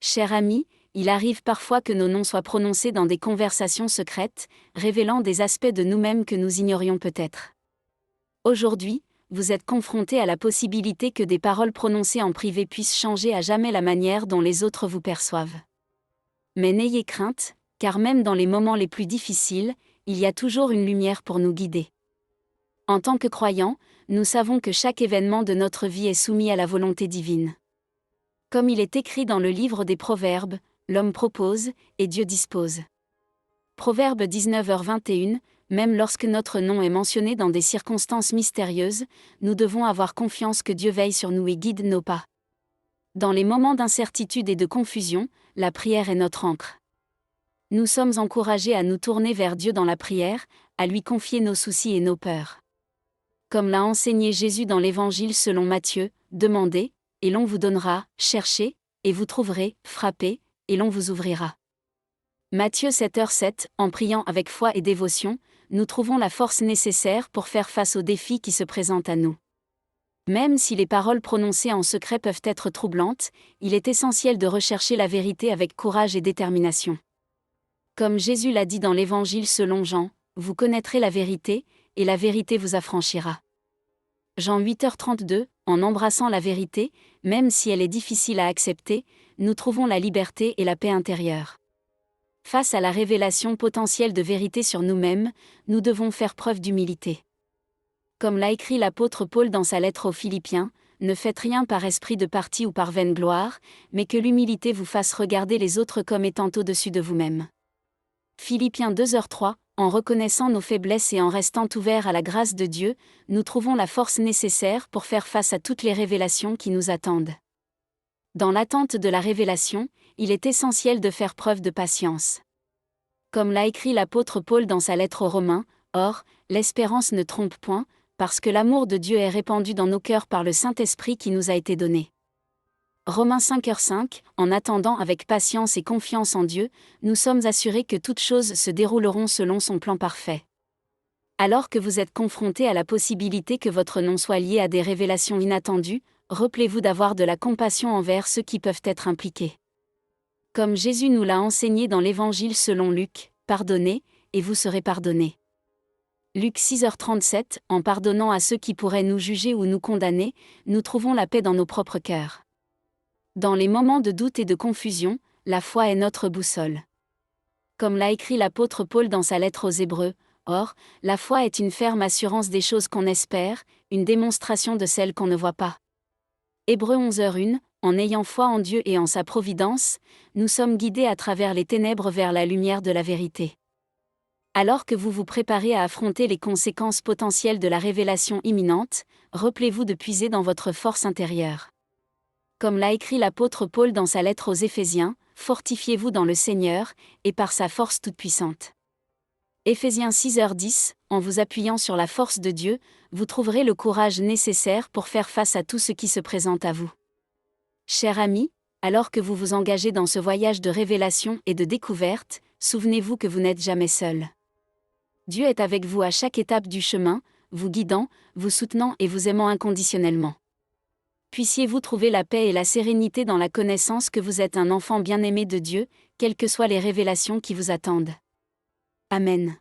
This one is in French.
Cher ami, il arrive parfois que nos noms soient prononcés dans des conversations secrètes, révélant des aspects de nous-mêmes que nous ignorions peut-être. Aujourd'hui, vous êtes confronté à la possibilité que des paroles prononcées en privé puissent changer à jamais la manière dont les autres vous perçoivent. Mais n'ayez crainte, car même dans les moments les plus difficiles, il y a toujours une lumière pour nous guider. En tant que croyants, nous savons que chaque événement de notre vie est soumis à la volonté divine. Comme il est écrit dans le livre des Proverbes, l'homme propose, et Dieu dispose. Proverbe 19h21, même lorsque notre nom est mentionné dans des circonstances mystérieuses, nous devons avoir confiance que Dieu veille sur nous et guide nos pas. Dans les moments d'incertitude et de confusion, la prière est notre ancre. Nous sommes encouragés à nous tourner vers Dieu dans la prière, à lui confier nos soucis et nos peurs. Comme l'a enseigné Jésus dans l'Évangile selon Matthieu, demandez, et l'on vous donnera, cherchez, et vous trouverez, frappez, et l'on vous ouvrira. Matthieu 7h07, en priant avec foi et dévotion, nous trouvons la force nécessaire pour faire face aux défis qui se présentent à nous. Même si les paroles prononcées en secret peuvent être troublantes, il est essentiel de rechercher la vérité avec courage et détermination. Comme Jésus l'a dit dans l'Évangile selon Jean, vous connaîtrez la vérité, et la vérité vous affranchira. Jean 8h32, en embrassant la vérité, même si elle est difficile à accepter, nous trouvons la liberté et la paix intérieure. Face à la révélation potentielle de vérité sur nous-mêmes, nous devons faire preuve d'humilité. Comme l'a écrit l'apôtre Paul dans sa lettre aux Philippiens, ne faites rien par esprit de parti ou par vaine gloire, mais que l'humilité vous fasse regarder les autres comme étant au-dessus de vous-même. Philippiens 2h03, en reconnaissant nos faiblesses et en restant ouverts à la grâce de Dieu, nous trouvons la force nécessaire pour faire face à toutes les révélations qui nous attendent. Dans l'attente de la révélation, il est essentiel de faire preuve de patience. Comme l'a écrit l'apôtre Paul dans sa lettre aux Romains, or, l'espérance ne trompe point, parce que l'amour de Dieu est répandu dans nos cœurs par le Saint-Esprit qui nous a été donné. Romains 5h5, en attendant avec patience et confiance en Dieu, nous sommes assurés que toutes choses se dérouleront selon son plan parfait. Alors que vous êtes confrontés à la possibilité que votre nom soit lié à des révélations inattendues, rappelez-vous d'avoir de la compassion envers ceux qui peuvent être impliqués. Comme Jésus nous l'a enseigné dans l'Évangile selon Luc, pardonnez, et vous serez pardonnés. Luc 6h37, en pardonnant à ceux qui pourraient nous juger ou nous condamner, nous trouvons la paix dans nos propres cœurs. Dans les moments de doute et de confusion, la foi est notre boussole. Comme l'a écrit l'apôtre Paul dans sa lettre aux Hébreux, or, la foi est une ferme assurance des choses qu'on espère, une démonstration de celles qu'on ne voit pas. Hébreux 11h01, en ayant foi en Dieu et en sa providence, nous sommes guidés à travers les ténèbres vers la lumière de la vérité. Alors que vous vous préparez à affronter les conséquences potentielles de la révélation imminente, rappelez-vous de puiser dans votre force intérieure. Comme l'a écrit l'apôtre Paul dans sa lettre aux Éphésiens, fortifiez-vous dans le Seigneur, et par sa force toute-puissante. Éphésiens 6h10, en vous appuyant sur la force de Dieu, vous trouverez le courage nécessaire pour faire face à tout ce qui se présente à vous. Cher ami, alors que vous vous engagez dans ce voyage de révélation et de découverte, souvenez-vous que vous n'êtes jamais seul. Dieu est avec vous à chaque étape du chemin, vous guidant, vous soutenant et vous aimant inconditionnellement. Puissiez-vous trouver la paix et la sérénité dans la connaissance que vous êtes un enfant bien-aimé de Dieu, quelles que soient les révélations qui vous attendent. Amen.